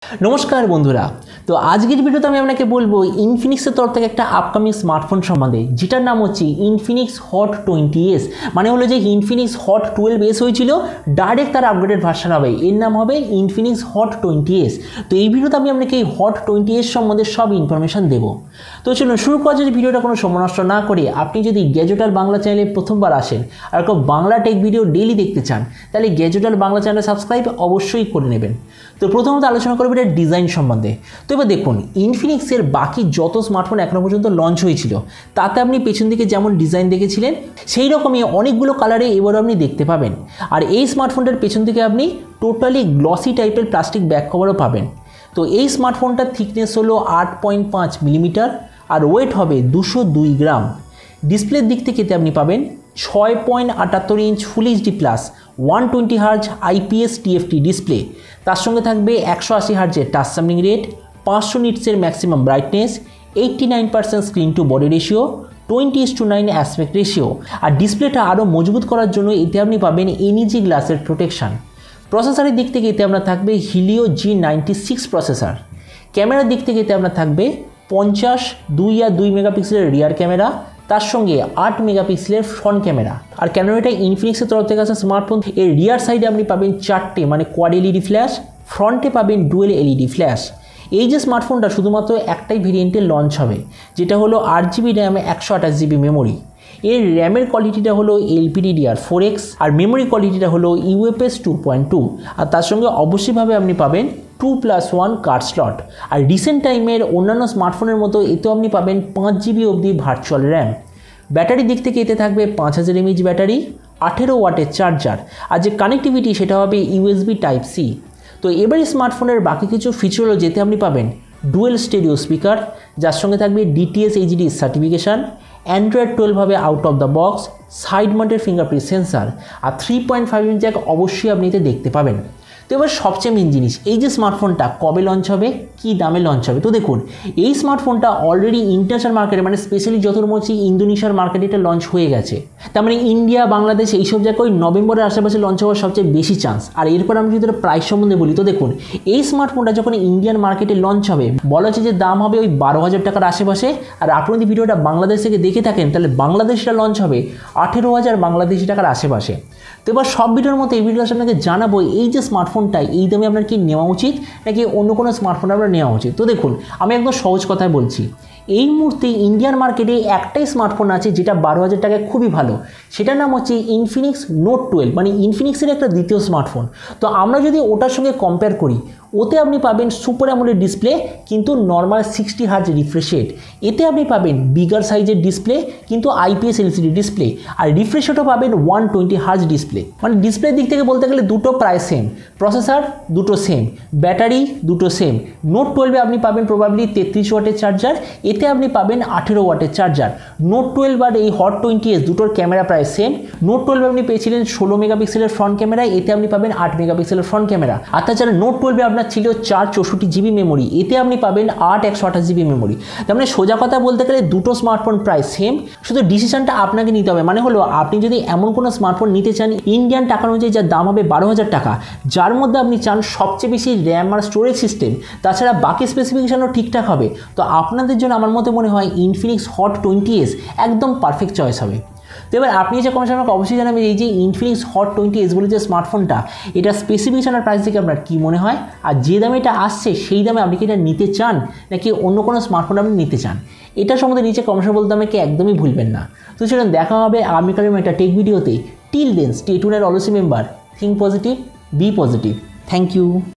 नमस्कार बंधुरा तो आजकेर भिडियोते आमि आपनाके बोलबो इनफिनिक्सের तरफ থেকে একটা আপকামিং স্মার্টফোন সম্বন্ধে যেটার নাম হচ্ছে ইনফিনিক্স হট 20s মানে হলো যে ইনফিনিক্স হট 12s হয়েছিল ডাইরেক্ট তার আপগ্রেডেড ভার্সন হবে এর নাম হবে ইনফিনিক্স হট 20s তো এই ভিডিওতে আমি আপনাকে এই হট 20s সম্বন্ধে সব ইনফরমেশন দেব তো চলুন শুরু করা যাক ভিডিওটা কোনো সময় নষ্ট না করে আপনি যদি গ্যাজেটাল বাংলা চ্যানেলে প্রথমবার আসেন আর কোনো বাংলা টেক ভিডিও ডেইলি দেখতে চান তাহলে গ্যাজেটাল বাংলা চ্যানেল সাবস্ক্রাইব অবশ্যই করে নেবেন তো প্রথমত আলোচনা করব এর ডিজাইন সম্বন্ধে তো এবার দেখুন ইনফিনিক্সের বাকি যত স্মার্টফোন এখনো পর্যন্ত লঞ্চ হয়েছিল তাতে আপনি পেছন দিকে যেমন ডিজাইন দেখেছিলেন সেই রকমই অনেকগুলো কালারে এবারও আপনি দেখতে পাবেন আর এই স্মার্টফোনটার পেছন দিকে আপনি টোটালি গ্লসি টাইপের প্লাস্টিক ব্যাক কভারও পাবেন তো এই স্মার্টফোনটার থিকনেস হলো 8.5 মিলিমিটার আর ওয়েট হবে 202 গ্রাম ডিসপ্লের দিক থেকে আপনি পাবেন 6.78 inch full HD plus 120 hertz IPS TFT display তার সঙ্গে থাকবে 180 হার্জের টাচ স্যাম্পলিং রেট 500 নিটসের maximum brightness 89% screen to body ratio 20:9 aspect ratio আর ডিসপ্লেটা আরও মজবুত করার জন্য এতে আপনি পাবেন এনইজি গ্লাসের প্রোটেকশন প্রসেসরের দিক থেকে এতে আপনার থাকবে হিলিও G96 প্রসেসর ক্যামেরার দিক থেকে এতে আপনার থাকবে 2 মেগাপিক্সেলের রিয়ার ক্যামেরা তার সঙ্গে 8 মেগাপিক্সেলের ফ্রন্ট ক্যামেরা আর ক্যামেরাটা ইনফিনিক্সের তরফ থেকে আসা স্মার্টফোন এর রিয়ার সাইডে আপনি পাবেন 4টে মানে কোয়াড এলইডি ফ্ল্যাশ ফ্রন্টে পাবেন ডুয়েল এলইডি ফ্ল্যাশ এই যে স্মার্টফোনটা শুধুমাত্র একটাই ভেরিয়েন্টে লঞ্চ হবে যেটা হলো 8GB র্যাম 128GB মেমোরি এর র্যামের কোয়ালিটিটা হলো LPDDR4X আর মেমোরি কোয়ালিটিটা হলো UFS 2.2 আর তার সঙ্গে অবশ্যইভাবে আপনি পাবেন 2+1 কার্ড স্লট আর রিসেন্ট টাইমের অন্যান্য স্মার্টফোনের মতো এতেও আপনি পাবেন 5GB অবধি ভার্চুয়াল র্যাম ব্যাটারির দিক থেকে এতে থাকবে 5000 mAh ব্যাটারি 18 ওয়াটের চার্জার আর যে কানেক্টিভিটি সেটা হবে USB Type-C তো এবার স্মার্টফোনের বাকি কিছু ফিচার হলো যেতে আপনি পাবেন ডুয়েল স্টেরিও স্পিকার যার সঙ্গে থাকবে DTS HD সার্টিফিকেশান অ্যান্ড্রয়েড 12 হবে out of the box side mounted fingerprint sensor আর 3.5 ইঞ্চ জ্যাক অবশ্যই আপনি এতে দেখতে পাবেন তো এবার সবচেয়ে মেন জিনিস এই যে স্মার্টফোনটা কবে লঞ্চ হবে কী দামে লঞ্চ হবে তো দেখুন এই স্মার্টফোনটা অলরেডি ইন্টারন্যাশনাল মার্কেটে মানে স্পেশালি যতটা বলছি ইন্দোনেশিয়ার মার্কেটে এটা লঞ্চ হয়ে গেছে তার মানে ইন্ডিয়া বাংলাদেশ এইসব জায়গায় নভেম্বরের আশেপাশে লঞ্চ হওয়ার সবচেয়ে বেশি চান্স আর এরপর আমি যদি প্রাইস সম্বন্ধে বলি তো দেখুন এই স্মার্টফোনটা যখন ইন্ডিয়ান মার্কেটে লঞ্চ হবে বলা হচ্ছে যে দাম হবে ওই 12,000 টাকার আশেপাশে আর আপনি যদি ভিডিওটা বাংলাদেশ থেকে দেখে থাকেন তাহলে বাংলাদেশটা লঞ্চ হবে 18,000 বাংলাদেশি টাকার আশেপাশে তো এবার সব ভিডিওর মতো এই ভিডিওটা আপনাকে জানাবো এই যে স্মার্টফোনটা এই দামে আপনার কি নেওয়া উচিত নাকি অন্য কোনো স্মার্টফোন আপনার নেওয়া উচিত তো দেখুন আমি একদম সহজ কথায় বলছি এই মুহূর্তে ইন্ডিয়ান মার্কেটে একটাই স্মার্টফোন আছে যেটা 12,000 টাকায় খুবই ভালো সেটার নাম হচ্ছে ইনফিনিক্স নোট 12 মানে ইনফিনিক্সের একটা দ্বিতীয় স্মার্টফোন তো আমরা যদি ওটার সঙ্গে কম্পেয়ার করি ওতে আপনি পাবেন সুপার অ্যামোলেড ডিসপ্লে কিন্তু নর্মাল 60 হার্জ রিফ্রেশ রেট এতে আপনি পাবেন বিগার সাইজের ডিসপ্লে কিন্তু IPS LCD ডিসপ্লে আর রিফ্রেশ রেটও পাবেন 120 হার্জ ডিসপ্লে মানে ডিসপ্লের দিক থেকে বলতে গেলে দুটো প্রায় সেম প্রসেসর দুটো সেম ব্যাটারি দুটো সেম নোট 12 আপনি পাবেন প্রবাবলি 33 ওয়াটের চার্জার এতে আপনি পাবেন 18 ওয়াটের চার্জার নোট 12 আর এই হট 20s দুটোর ক্যামেরা প্রায় সেম নোট 12 আপনি পেয়েছিলেন 16 মেগাপিক্সেলের ফ্রন্ট ক্যামেরা এতে আপনি পাবেন 8 মেগাপিক্সেলের ফ্রন্ট ক্যামেরা আর তাছাড়া নোট 12 আপনার ছিল 464GB মেমোরি এতে আপনি পাবেন 8 128GB মেমোরি তার মানে সোজা কথা বলতে গেলে দুটো স্মার্টফোন প্রায় সেম শুধু ডিসিশনটা আপনাকে নিতে হবে মানে হলো আপনি যদি এমন কোনো স্মার্টফোন নিতে চান ইন্ডিয়ান টাকা অনুযায়ী যার দাম হবে 12,000 টাকা যার মধ্যে আপনি চান সবচেয়ে বেশি র্যাম আর স্টোরেজ সিস্টেম তাছাড়া বাকি স্পেসিফিকেশনও ঠিকঠাক হবে তো আপনাদের জন্য আমার মতে মনে হয় ইনফিনিক্স হট 20s একদম পারফেক্ট চয়েস হবে তো এবার আপনি যে কমেন্ট আমাকে অবশ্যই জানাবেন এই যে ইনফিনিক্স হট 20s বলে যে স্মার্টফোনটা এটা স্পেসিফিকেশন আর প্রাইস থেকে আপনার কী মনে হয় আর যে দামে এটা আসছে সেই দামে আপনি কি এটা নিতে চান নাকি অন্য কোনো স্মার্টফোন আপনি নিতে চান এটা সম্বন্ধে নিচে কমেন্ট বলতে আমাকে একদমই ভুলবেন না তো চলুন দেখা হবে আগামীকালের একটা টেক ভিডিওতে টিল দেন স্টে টিউনড আর always remember think positive be positive thank you